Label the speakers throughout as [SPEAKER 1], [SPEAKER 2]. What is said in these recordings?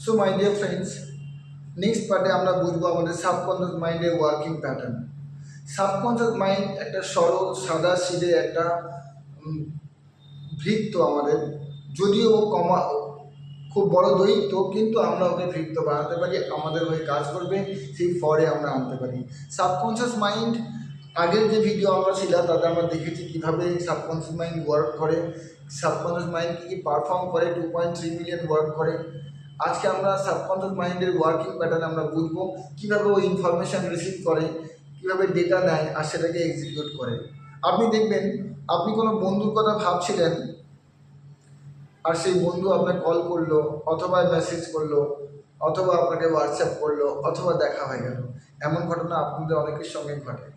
[SPEAKER 1] So my dear friends, next পার্টে আমরা বুঝবো আমাদের সাবকনসিয়াস মাইন্ডের ওয়ার্কিং প্যাটার্ন। সাবকনসিয়াস মাইন্ড একটা সরল সাদা সিধে একটা বৃত্ত আমাদের, যদিও খুব বড় দৈত্য, কিন্তু আমরা ওকে বৃত্ত বানাতে পারি, আমাদের হয়ে কাজ করবে, সেই ফরে আমরা আনতে পারি। সাবকনসিয়াস মাইন্ড, আগের যে ভিডিও আমরা ছিলাম তাতে আমরা দেখেছি কীভাবে সাবকনসিয়াস মাইন্ড ওয়ার্ক করে, সাবকনসিয়াস মাইন্ড কী কী পারফর্ম করে, 2.3 মিলিয়ন ওয়ার্ক করে। আজকে আমরা সাবকনসিয়াস মাইন্ডের ওয়ার্কিং প্যাটার্ন আমরা বুঝবো, কীভাবে ও ইনফরমেশান রিসিভ করে, কীভাবে ডেটা নেয় আর সেটাকে এক্সিকিউট করে। আপনি দেখবেন, আপনি কোনো বন্ধুর কথা ভাবছিলেন আর সেই বন্ধু আপনাকে কল করলো, অথবা মেসেজ করলো, অথবা আপনাকে হোয়াটসঅ্যাপ করলো, অথবা দেখা হয়ে গেল। এমন ঘটনা আপনাদের অনেকের সঙ্গে ঘটে।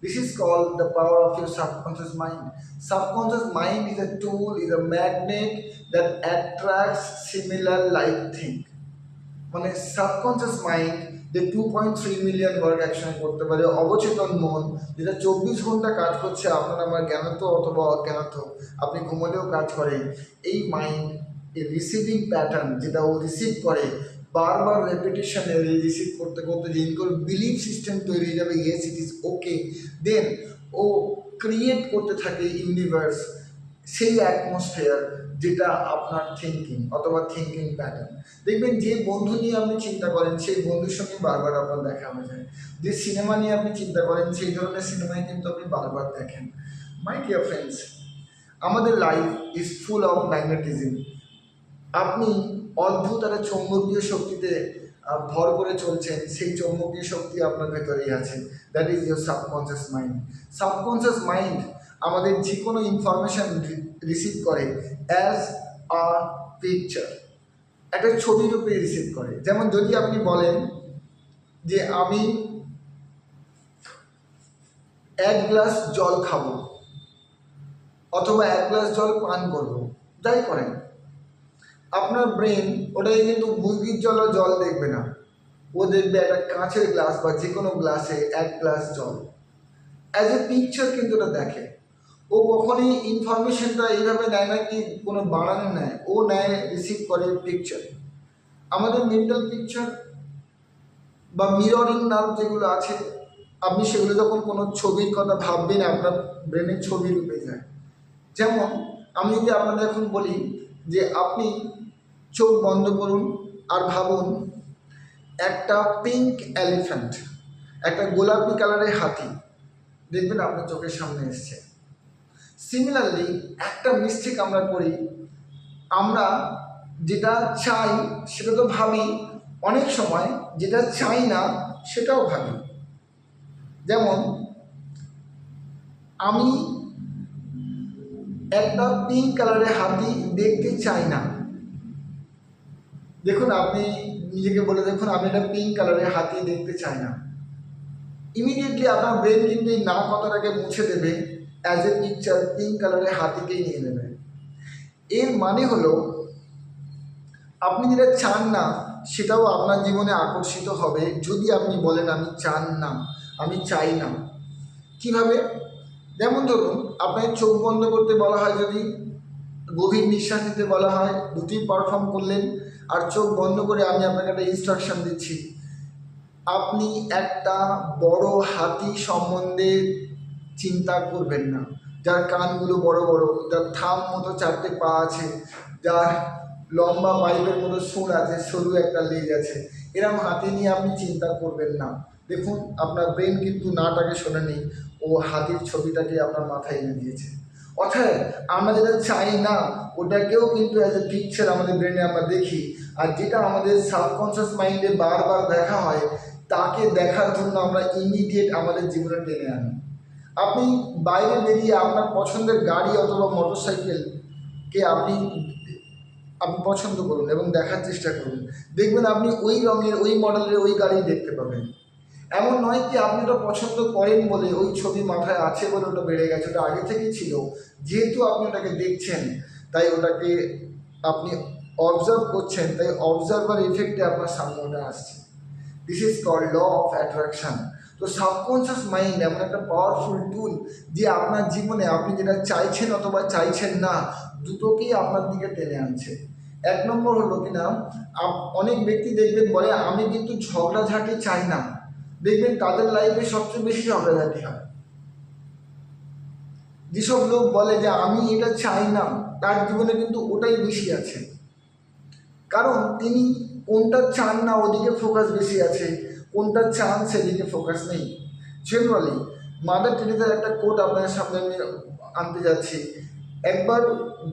[SPEAKER 1] This is called the power of your subconscious mind. Subconscious mind is a tool, is a magnet that attracts similar like thing. মানে সাবকনসিয়াস মাইন্ড যে 2.3 মিলিয়ন ওয়ার্ক একসঙ্গে করতে পারে, অবচেতন মন যেটা 24 ঘন্টা কাজ করছে, আপনার আমার জ্ঞানত অথবা অজ্ঞানত, আপনি ঘুমোলেও কাজ করে, এই মাইন্ড এই রিসিভিং প্যাটার্ন যেটা ও রিসিভ করে, বারবার রেপিটেশনে রিসিভ করতে করতে যে ইনকোর বিলিফ সিস্টেম তৈরি হয়ে যাবে, yes it is okay, then ও ক্রিয়েট করতে থাকে ইউনিভার্স, সেই অ্যাটমসফিয়ার যেটা আপনার থিঙ্কিং অথবা থিঙ্কিং প্যাটার্ন। দেখবেন যে বন্ধু নিয়ে আপনি চিন্তা করেন সেই বন্ধুর সঙ্গে বারবার আপনার দেখা হয়ে যায়, যে সিনেমা নিয়ে আপনি চিন্তা করেন সেই ধরনের সিনেমায় কিন্তু আপনি বারবার দেখেন। মাই ডিয়ার ফ্রেন্ডস, আমাদের life is full of magnetism. আপনি অদ্ভুত একটা চৌম্বকীয় শক্তিতে ভর করে চলছেন, সেই চৌম্বকীয় শক্তি আপনার ভেতরেই আছে, that is your subconscious mind. Subconscious mind আমাদের যে কোনো ইনফরমেশান রিসিভ করে অ্যাজ আ পিকচার, একটা ছবি রূপে রিসিভ করে। যেমন যদি আপনি বলেন যে আমি 1 গ্লাস জল খাবো, অথবা 1 গ্লাস জল পান করবো, যাই করেন, আপনার ব্রেন ওটাকে কিন্তু মুরগির জল জল দেখবে না, ও দেখবে একটা কাঁচের গ্লাস বা যে কোনো গ্লাসে 1 গ্লাস জল, অ্যাজ এ পিকচার কিন্তু ওটা দেখে। ও কখনই ইনফরমেশনটা এইভাবে নেয় না কি কোনো বানানো নেয়, ও নেয় রিসিভ করে পিকচার। আমাদের মেন্টাল পিকচার বা মিররিং নার্ভ যেগুলো আছে, আপনি সেগুলো যখন কোনো ছবির কথা ভাববেন আপনার ব্রেনের ছবি রূপে যায়। যেমন আমি যদি আপনাদের এখন বলি যে আপনি চোখ বন্ধ করুন আর ভাবুন একটা পিঙ্ক এলিফ্যান্ট, একটা গোলাপি কালারের হাতি, দেখবেন আপনার চোখের সামনে এসছে। সিমিলারলি একটা মিস্টেক আমরা করি, আমরা যেটা চাই সেটা তো ভাবি, অনেক সময় যেটা চাই না সেটাও ভাবি। যেমন আমি একটা পিঙ্ক কালারের হাতি দেখতে চাই না, দেখুন আপনি নিজেকে বলে দেখুন আমি একটা পিঙ্ক কালারের হাতি দেখতে চাই না, ইমিডিয়েটলি আপনার ব্রেন কিন্তু এই না কথাটাকে মুছে দেবে, অ্যাজ এ পিকচার পিঙ্ক কালারের হাতিকেই নিয়ে নেবে। এর মানে হলো আপনি যেটা চান না সেটাও আপনার জীবনে আকর্ষিত হবে, যদি আপনি বলেন আমি চান না, আমি চাই না। কীভাবে? যেমন ধরুন আপনাকে চোখ বন্ধ করতে বলা হয়, যদি গভীর নিঃশ্বাস নিতে বলা হয়, দুটি পারফর্ম করলেন, আর চোখ বন্ধ করে আমি আপনাকে একটা ইনস্ট্রাকশন দিচ্ছি, আপনি একটা বড় হাতি সম্বন্ধে চিন্তা করবেন না, যার কানগুলো বড় বড়, যার থাম মতো 4টে পা আছে, যার লম্বা পাইপের মতো সুর আছে, সরু একটা লেজ আছে, এরকম হাতি নিয়ে আপনি চিন্তা করবেন না। দেখুন আপনার ব্রেন কিন্তু নাটাকে শোনেনি, ও হাতির ছবিটাকে আপনার মাথায় এনে দিয়েছে। অর্থাৎ আমরা যেটা চাই না ওটাকেও কিন্তু অ্যাজ এ পিকচার আমাদের ব্রেনে আমরা দেখি, আর যেটা আমাদের সাবকনসিয়াস মাইন্ডে বারবার দেখা হয় তাকে দেখার জন্য আমরা ইমিডিয়েট আমাদের জীবনে টেনে আনি। আপনি বাইরে বেরিয়ে আপনার পছন্দের গাড়ি অথবা মোটরসাইকেলকে আপনি পছন্দ করুন এবং দেখার চেষ্টা করুন, দেখবেন আপনি ওই রঙের ওই মডেলের ওই গাড়ি দেখতে পাবেন। এমন নয় কি আপনি ওটা পছন্দ করেন বলে, ওই ছবি মাথায় আছে বলে ওটা বেড়ে গেছে, ওটা আগে থেকেই ছিল, যেহেতু আপনি ওটাকে দেখছেন তাই ওটাকে আপনি অবজার্ভ করছেন, তাই অবজারভার ইফেক্টে আপনার সামনে ওটা আসছে। This is called law of attraction. তো সাবকনসিয়াস মাইন্ড এমন একটা পাওয়ারফুল টুল যে আপনার জীবনে আপনি যেটা চাইছেন অথবা চাইছেন না, দুটোকেই আপনার দিকে টেনে আনছে। এক নম্বর হলো কিনা, অনেক ব্যক্তি দেখবেন বলে আমি কিন্তু ঝগড়াঝাটি চাই না, দেখবেন তাদের লাইফে সবচেয়ে বেশি ঝগড়াঝাটি হয়। যেসব লোক বলে যে আমি এটা চাই না, তার জীবনে কিন্তু ওটাই বেশি আছে, কারণ তিনি কোনটা চান না ওদিকে ফোকাস বেশি আছে, কোনটা চান সেদিকে ফোকাস নেই। জেনারেলি মাদার টেরেসার একটা কোট আপনার সামনে আমি আনতে যাচ্ছি। একবার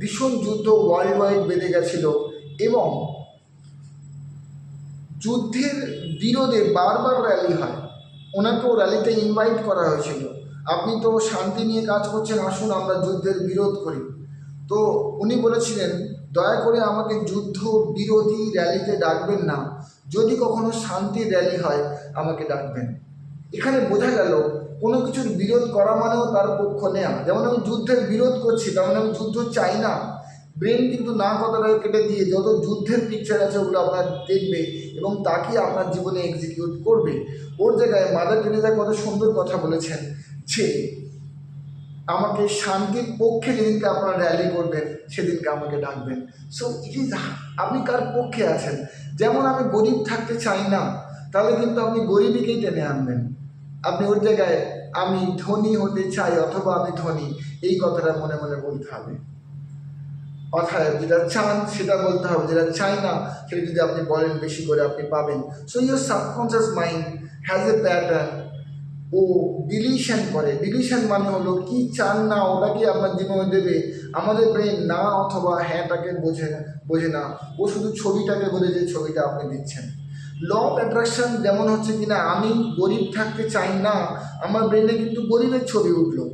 [SPEAKER 1] ভীষণ যুদ্ধ ওয়ার্ল্ড ওয়াইড বেঁধে গেছিল এবং যুদ্ধের বিরোধে বারবার র্যালি হয়, ওনাকেও র্যালিতে ইনভাইট করা হয়েছিল। আপনি তো শান্তি নিয়ে কাজ করছেন, আসুন আমরা যুদ্ধের বিরোধ করি। তো উনি বলেছিলেন দয়া করে আমাকে যুদ্ধ বিরোধী র্যালিতে ডাকবেন না, যদি কখনো শান্তির র্যালি হয় আমাকে ডাকবেন। এখানে বোঝা গেল কোনো কিছুর বিরোধ করা মানেও তার পক্ষ নেয়া। যেমন আমি যুদ্ধের বিরোধ করছি, তেমন আমি যুদ্ধ চাই না। ব্রেন কিন্তু না কথাটাকে কেটে দিয়ে যত যুদ্ধের পিকচার আছে ওগুলো আপনার দেখবে এবং তাকে আপনার জীবনে এক্সিকিউট করবে। ওর জায়গায় মাদার টেরেসা কত সুন্দর কথা বলেছেন যে আমাকে শান্তির পক্ষে যেদিনকে আপনারা র্যালি করবেন সেদিনকে আমাকে ডাকবেন। সো ইট ইজ, আপনি কার পক্ষে আছেন। যেমন আমি গরিব থাকতে চাই না, তাহলে কিন্তু আপনি গরিবীকেই টেনে আনবেন। আপনি ওর জায়গায় আমি ধনী হতে চাই অথবা আমি ধনী, এই কথাটা মনে মনে বলতে হবে। অর্থাৎ যেটা চান সেটা বলতে হবে, যেটা চাই না সেটা যদি আপনি বলেন বেশি করে আপনি পাবেন। So your subconscious mind has a pattern, ও ডিলিশন করে। ডিলিশন মানে হলো কি চান না ওটাকে আপনার জীবনে দেবে। আমাদের ব্রেন না অথবা হ্যাঁটাকে বোঝে না, ও শুধু ছবিটাকে বোঝে যে ছবিটা আপনি দিচ্ছেন। ল অফ অ্যাট্রাকশন যেমন হচ্ছে কিনা আমি গরিব থাকতে চাই না, আমার ব্রেনে কিন্তু গরিবের ছবি উঠলো।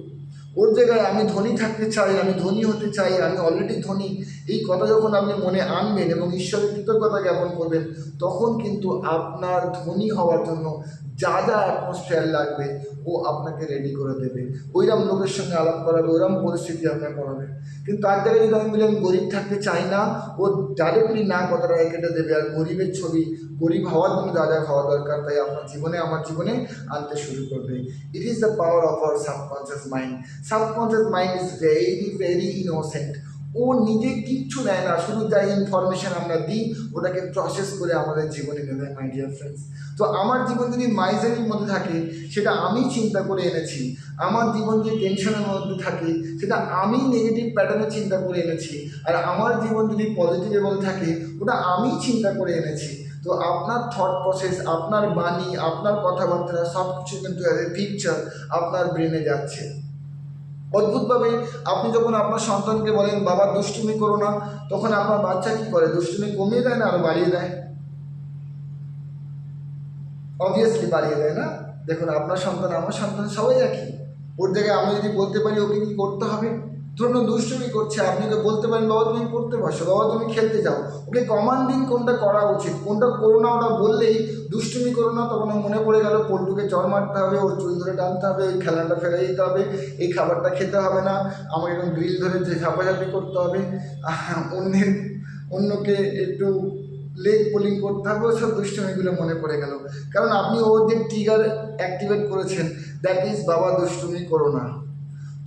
[SPEAKER 1] ওর জায়গায় আমি ধনী থাকতে চাই, আমি ধনী হতে চাই, আমি অলরেডি ধনী, এই কথা যখন আপনি মনে আনবেন এবং ঈশ্বরের কৃতজ্ঞতা জ্ঞাপন করবেন, তখন কিন্তু আপনার ধনী হওয়ার জন্য যা যা অ্যাটমসফিয়ার লাগবে ও আপনাকে রেডি করে দেবে। ওইরকম লোকের সঙ্গে আলাপ করাবে, ওইরকম পরিস্থিতি আপনার করাবে। কিন্তু তার জায়গায় যদি আমি বলি আমি গরিব থাকতে চাই না, ও ডাইরেক্টলি না কথাটা কেটে দেবে আর গরিবের ছবি, গরিব হওয়ার জন্য যা যা হওয়া দরকার তাই আপনার জীবনে আমার জীবনে আনতে শুরু করবে। It is the power of our subconscious mind. Subconscious mind is very very innocent. ও নিজে কিচ্ছু নেয় না, শুধু যা ইনফরমেশন আমরা দিই ওটাকে প্রসেস করে আমাদের জীবনে নেবে। মাই ডিয়ার ফ্রেন্ডস, তো আমার জীবন যদি মাইজারির মধ্যে থাকে সেটা আমি চিন্তা করে এনেছি। আমার জীবন যদি টেনশনের মধ্যে থাকে সেটা আমি নেগেটিভ প্যাটার্নে চিন্তা করে এনেছি। আর আমার জীবন যদি পজিটিভের মধ্যে থাকে ওটা আমি চিন্তা করে এনেছি। তো আপনার থট প্রসেস, আপনার বাণী, আপনার কথাবার্তা সব কিছু কিন্তু অ্যাজ এ পিকচার আপনার ব্রেনে যাচ্ছে। অদ্ভুতভাবে আপনি যখন আপনার সন্তানকে বলেন বাবা দুষ্টুমি করো না, তখন আপনার বাচ্চা কী করে, দুষ্টুমি কমিয়ে দেয় না আরও বাড়িয়ে দেয়? অবভিয়াসলি বাড়িয়ে দেয় না। দেখুন আপনার সন্তান আমার সন্তান সবাই একই। ওর জায়গায় আমি যদি বলতে পারি ওকে কী করতে হবে, ধরুন দুষ্টুমি করছে, আপনি ওকে বলতে পারেন বাবা তুমি পড়তে বসো, বাবা তুমি খেলতে যাও। ওকে কমান্ডিং কোনটা করা উচিত, কোনটা করো না ওটা বললেই দুষ্টুমি করো না, তখন মনে পড়ে গেল পল্টুকে চড় মারতে হবে, ওর চুল ধরে টানতে হবে, ওই খেলাটা ফেলে দিতে হবে, এই খাবারটা খেতে হবে না, আমাকে এখন গ্রিল ধরে যে ঝাপাঝাপি করতে হবে, অন্যকে একটু লেগ পুলিং করতে হবে, ওসব দুষ্টুমিগুলো মনে পড়ে গেল। কারণ আপনি ওর যে ট্রিগার অ্যাক্টিভেট করেছেন, দ্যাট ইজ বাবা দুষ্টুমি করো না।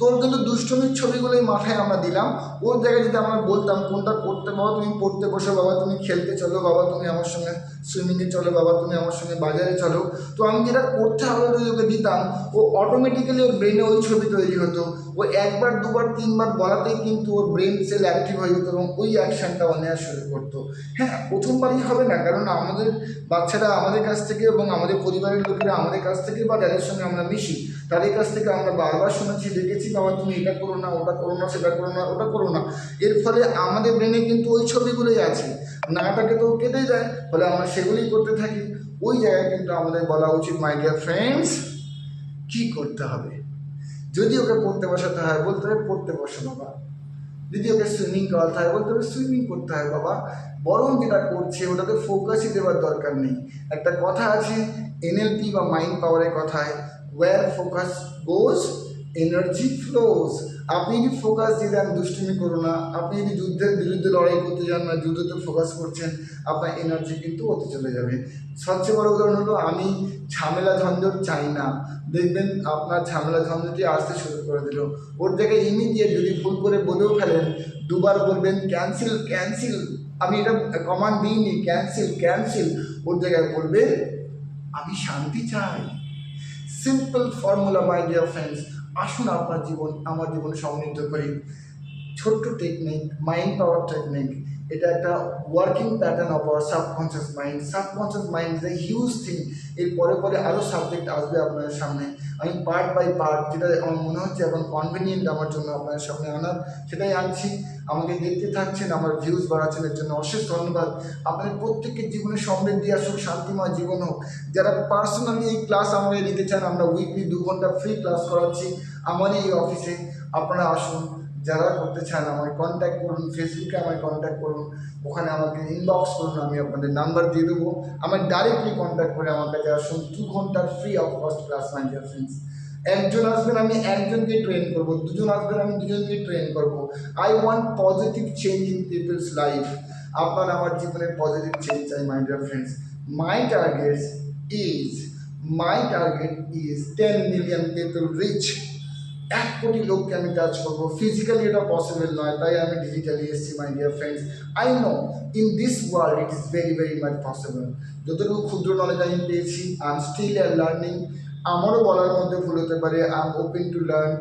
[SPEAKER 1] তোর কিন্তু দুষ্টুমির ছবিগুলোই মাথায় আমরা দিলাম। ওর জায়গায় যদি আমরা বলতাম কোনটা করতে, বাবা তুমি পড়তে বসো, বাবা তুমি খেলতে চলো, বাবা তুমি আমার সঙ্গে সুইমিংয়ে চলো, বাবা তুমি আমার সঙ্গে বাজারে চলো, তো আমি যেটা করতে হবে যদি ওকে দিতাম, ও অটোমেটিক্যালি ওর ব্রেনে ওই ছবি তৈরি হতো। ও একবার দুবার তিনবার বলাতেই কিন্তু ওর ব্রেন সেল অ্যাক্টিভ হয়ে যেত এবং ওই অ্যাকশানটা ও নেওয়া শুরু করতো। হ্যাঁ, প্রথমবারই হবে না, কারণ আমাদের বাচ্চারা আমাদের কাছ থেকে এবং আমাদের পরিবারের লোকেরা আমাদের কাছ থেকে বা যাদের সঙ্গে আমরা মিশি তাদের কাছ থেকে আমরা বারবার শুনেছি, দেখেছি বাবা তুমি এটা করো না, ওটা করো না, সেটা করো না, ওটা করো না। এর ফলে আমাদের ব্রেনে কিন্তু ওই ছবিগুলোই আছে, নাটাকে তো কেটেই দেয়, ফলে আমরা সেগুলোই করতে থাকি। ওই জায়গায় কিন্তু আমাদের বলা উচিত মাই ডিয়ার ফ্রেন্ডস কী করতে হবে। যদি ওকে পড়তে বসাতে হয় বলতে হবে পড়তে বসো বাবা, যদি ওকে সুইমিং করাতে হয় বলতে হবে সুইমিং করতে হয় বাবা, বরং যেটা করছে ওটাতে ফোকাসই দেওয়ার দরকার নেই। একটা কথা আছে এনএলপি বা মাইন্ড পাওয়ারের কথায়, ওয়্যার ফোকাস গোজ এনার্জি ফ্লোজ। আপনি যদি ফোকাস দিয়ে দেন দুষ্টুমি করো না, আপনি যদি যুদ্ধের বিরুদ্ধে লড়াই করতে যান না, যুদ্ধতে ফোকাস করছেন, আপনার এনার্জি কিন্তু ওতে চলে যাবে। সবচেয়ে বড় উদাহরণ হলো আমি ঝামেলা ঝঞ্ঝট চাই না, দেখবেন আপনার ঝামেলা ঝঞ্ঝটই আসতে শুরু করে দিল। ওর জায়গায় ইমিডিয়েট যদি ভুল করে বলেও ফেলেন দুবার বলবেন ক্যান্সেল ক্যান্সেল, আমি এটা কমান্ড দিইনি ক্যান্সেল ক্যান্সেল, ওর জায়গায় বলবে আমি শান্তি চাই। সিম্পল ফর্মুলা মাই ডিয়ার ফ্রেন্ডস, আসুন আপনার জীবন আমার জীবন সমৃদ্ধ করি। ছোট্ট টেকনিক, মাইন্ড পাওয়ার টেকনিক, এটা একটা working pattern of our subconscious mind. Subconscious mind is a huge thing. এর পরে পরে আরও সাবজেক্ট আসবে আপনাদের সামনে, আমি পার্ট বাই পার্ট যেটা আমার মনে হচ্ছে এখন কনভিনিয়েন্ট আমার জন্য আপনাদের সামনে আনার, সেটাই আনছি। আমাকে দেখতে থাকছেন, আমার ভিউজ বাড়াচ্ছেন, এর জন্য অশেষ ধন্যবাদ। আপনাদের প্রত্যেকের জীবনে সমৃদ্ধি আসুক, শান্তিময় জীবন হোক। যারা পার্সোনালি এই ক্লাস আমাকে নিতে চান, আমরা উইকলি 2 ঘন্টা ফ্রি ক্লাস করাচ্ছি আমার এই অফিসে, আপনারা আসুন। যারা করতে চান আমায় কন্ট্যাক্ট করুন, ফেসবুকে আমায় কন্ট্যাক্ট করুন, ওখানে আমাকে ইনবক্স করুন, আমি আপনাদের নাম্বার দিয়ে দেবো। আমার ডাইরেক্টলি কন্ট্যাক্ট করে আমার কাছে আসুন। 2 ঘন্টার free of cost class, my dear friends. একজন আসবেন, আমি একজনকে ট্রেন করবো, দুজন আসবেন, আমি দুজনকে ট্রেন করবো। I want positive change in people's life. আপনার আমার জীবনে পজিটিভ চেঞ্জ চাই, my dear friends. My target is my target is 10 million people reach. 1 কোটি লোককে আমি টাচ করবো। ফিজিক্যালি এটা পসিবল নয়, তাই আমি ডিজিটালি এসেছি, মাই dear friends. I know in this world it is very very much possible. যতটুকু ক্ষুদ্র নলেজ আমি পেয়েছি, আই এম স্টিল লার্নিং। আমারও বলার মধ্যে ভুল হতে পারে, I am open to learn.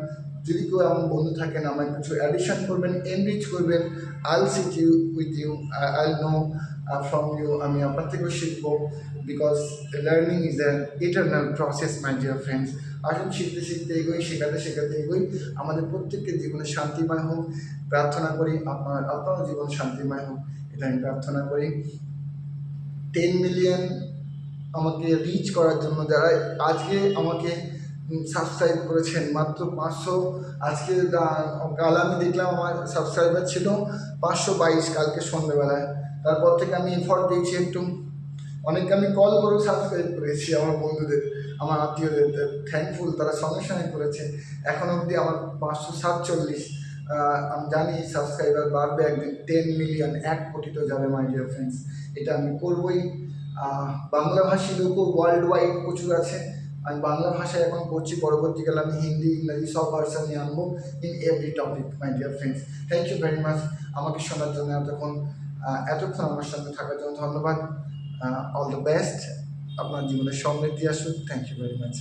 [SPEAKER 1] যদি কেউ এমন বন্ধু থাকেন, আমার কিছু অ্যাডিশন করবেন, এনরিচ করবেন, I will sit you with you, I will know from you. আমি আপনার থেকেও শিখবো, because learning is an eternal process, my dear friends. আসুন শিখতে শিখতে এগোই, শেখাতে শেখাতে এগোই। আমাদের প্রত্যেকের জীবনে শান্তিময় হোক প্রার্থনা করি, আপনারও জীবন শান্তিময় হোক এটা আমি প্রার্থনা করি। 10 মিলিয়ন আমাকে রিচ করার জন্য যারা আজকে আমাকে সাবস্ক্রাইব করেছেন, মাত্র 500। আজকে কাল আমি দেখলাম আমার সাবস্ক্রাইবার ছিল 522 কালকে সন্ধ্যেবেলায়। তারপর থেকে আমি এফর্ট দিয়েছি একটু, অনেককে আমি কল করেও সাবস্ক্রাইব করেছি, আমার বন্ধুদের, আমার আত্মীয়দের। থ্যাঙ্কফুল, তারা সঙ্গে সঙ্গে করেছে। এখন অবধি আমার 547। আমি জানি সাবস্ক্রাইবার বাড়বে একদিন, 10 মিলিয়ন, 1 কোটি তো যাবে, মাই ডিয়ার ফ্রেন্ডস। এটা আমি করবই। বাংলাভাষী লোকও ওয়ার্ল্ড ওয়াইড প্রচুর আছে। আমি বাংলা ভাষায় এখন করছি, পরবর্তীকালে আমি হিন্দি ইংরাজি সব ভাষা নিয়ে আনবো, in every topic, my dear friends. Thank you very much আমাকে শোনার জন্য, এতক্ষণ আমার সঙ্গে থাকার জন্য ধন্যবাদ। অল দ্য বেস্ট, আপনার জীবনে সমৃদ্ধি আসুক। Thank you very much.